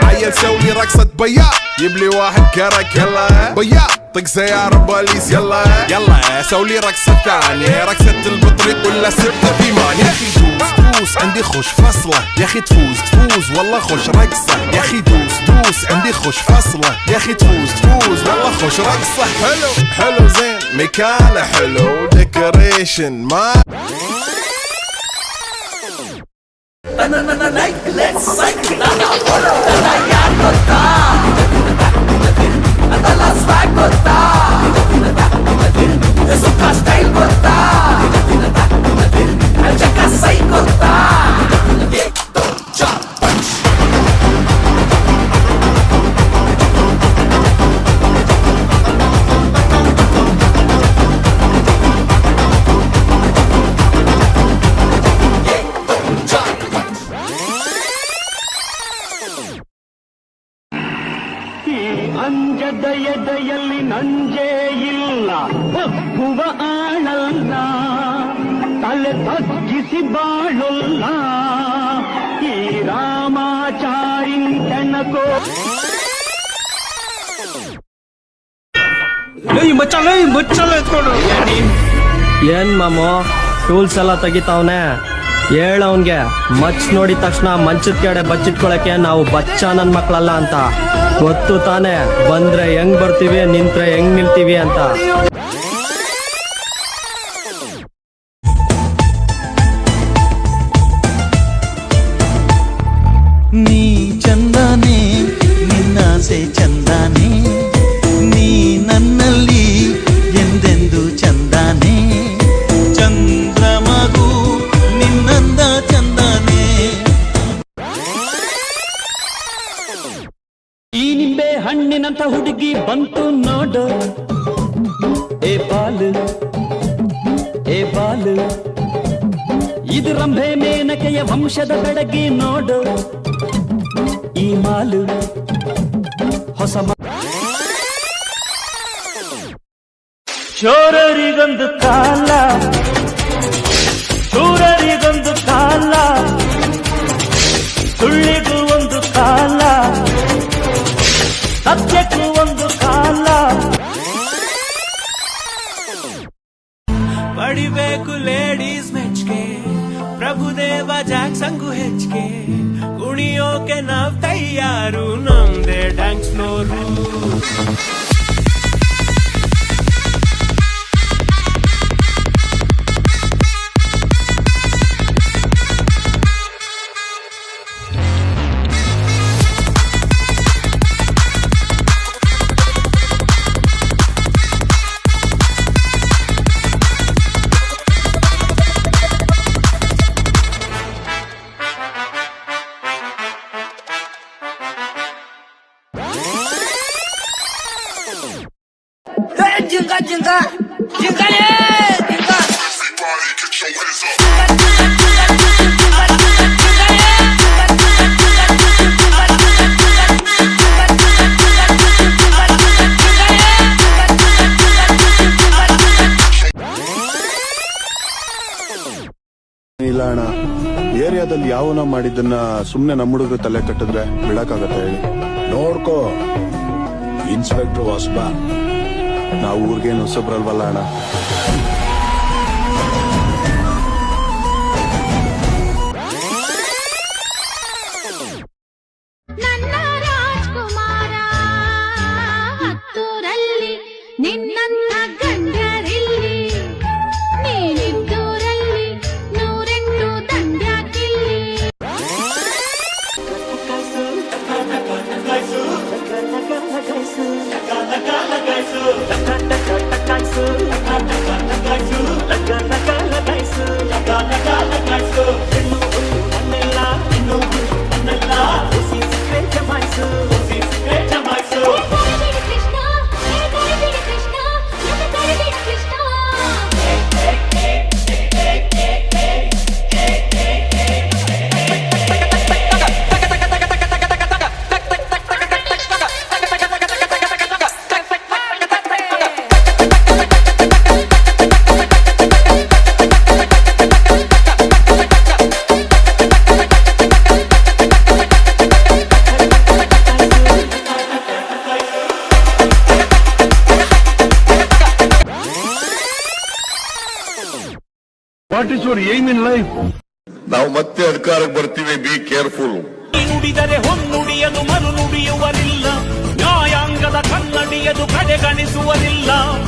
عيل سوي رقصة بيا يبلي واحد كرك يلا بيا طق سيارة بوليس يلا يلا سولي رقصة ثانية رقصة البطريق ولا ستة في مان يا اخي دوس دوس عندي خوش فصلة يا اخي تفوز تفوز والله خوش رقصة يا اخي دوس دوس عندي خوش فصلة يا اخي تفوز تفوز والله خوش رقصة حلو حلو زين مكانه حلو ديكوريشن ما Let's cycle ಯಾರ್ ಗೊತ್ತಾ ಅದಲ್ಲ ಸ್ವಾಗ್ ಗೊತ್ತಾ ಸುಖ ಸ್ಟೈಲ್ ಗೊತ್ತಾ ಚಕ್ಕ ಸೈ ಗೊತ್ತಾ ಅಂಜದ ಎದೆಯಲ್ಲಿ ನಂಜೇ ಇಲ್ಲ ಒಪ್ಪುವ ಆಳಲ್ಲ ತಲೆ ತಗ್ಗಿಸಿ ಬಾಳಲ್ಲ ಈ ರಾಮಾಚಾರಿನ್ ಕೆಣಕೋ ಮುಚ್ಚಲ ಎತ್ಕೊಂಡು ಏನ್ ಮಾಮು ಟೂಲ್ಸ್ ಎಲ್ಲ ತೆಗಿತಾವನೆ ಹೇಳವನ್ಗೆ ಮಚ್ ನೋಡಿದ ತಕ್ಷಣ ಮಂಚದ ಕಡೆ ಬಚ್ಚಿಟ್ಕೊಳಕ್ಕೆ ನಾವು ಬಚ್ಚ ನನ್ ಮಕ್ಳಲ್ಲ ಅಂತ ಗೊತ್ತು ತಾನೆ ಬಂದ್ರೆ ಹೆಂಗ್ ಬರ್ತೀವಿ ನಿಂತ್ರೆ ಹೆಂಗ್ ನಿಲ್ತೀವಿ ಅಂತ ನೀ ಚಂದಾನೆ ನಿನ್ನಾಸೆ ಚಂದಾನೆ ನೀ ನನ್ನಲ್ಲಿ ಎಂದೆಂದು ಚಂದಾನೆ ಚಂದ್ರಮಗು ನಿನ್ನಂದ ಚಂದಾನೆ ಈ ನಿಂಬೆ ಹಣ್ಣಿನಂತ ಹುಡುಗಿ ಬಂತು ನೋಡು ಏ ಬಾಲು ಏ ಬಾಲು ಇದು ರಂಭೆ ಮೇನಕೆಯ ವಂಶದ ಬೆಡಗಿ ನೋಡು ಈ ಮಾಲು ಹೊಸ ಚೋರರಿಗೊಂದು ಕಾಲ ಚೂರರಿಗೊಂದು ಕಾಲ ಸುಳ್ಳಿಗೂ ಒಂದು ಕಾಲ ಸತ್ಯಕ್ಕೂ ಒಂದು ಕಾಲ ಪಡಿಬೇಕು ಲೇಡೀಸ್ ಮೆಚ್ಗೆ ಪ್ರಭುದೇವ ಜಾಕ್ಸಂಗು ಹೆಚ್ಚಿಗೆ ಕುಣಿಯೋಕೆ ನಾವ್ ತಯಾರು ನಮ್ದೇ dance floor Jinga jinga jinga le jinga everybody get your hands up ಇಲ್ಲ ಅಣ್ಣ ಏರಿಯಾದಲ್ಲಿ ಯಾವನ ಮಾಡಿದ್ದನ್ನ ಸುಮ್ನೆ ನಮ್ಮ ಹುಡುಗರು ತಲೆ ಕಟ್ಟಿದ್ರೆ ಬಿಡಕ್ಕಾಗತ್ತ ಹೇಳಿ ನೋಡ್ಕೋ ಇನ್ಸ್ಪೆಕ್ಟರ್ ಹೊಸಬ ನಾವು ಊರ್ಗೇನು ಹೊಸಬ್ರಲ್ವಲ್ಲ ಅಣ್ಣ ನನ್ನ ರಾಜ್ಕುಮಾರ ಹತ್ತೂರಲ್ಲಿ ನಿನ್ನಂತ ಗಂಡರಿಲ್ಲಿ ನೀನಿದ್ದೂರಲ್ಲಿ 108 ದಂಡ್ಯಾಕಿಲ್ಲಿ ಕಾಯ್ಸು ನಾವು ಮತ್ತೆ ಅಧಿಕಾರಕ್ಕೆ ಬರ್ತೀವಿ, ಬಿ ಕೇರ್ಫುಲ್. ನುಡಿದರೆ ಹೊನ್ನುಡಿಯದು ಮರು ನುಡಿಯುವರಿಲ್ಲ, ನ್ಯಾಯಾಂಗದ ಕನ್ನಡಿಯದು ಕಡೆಗಣಿಸುವರಿಲ್ಲ.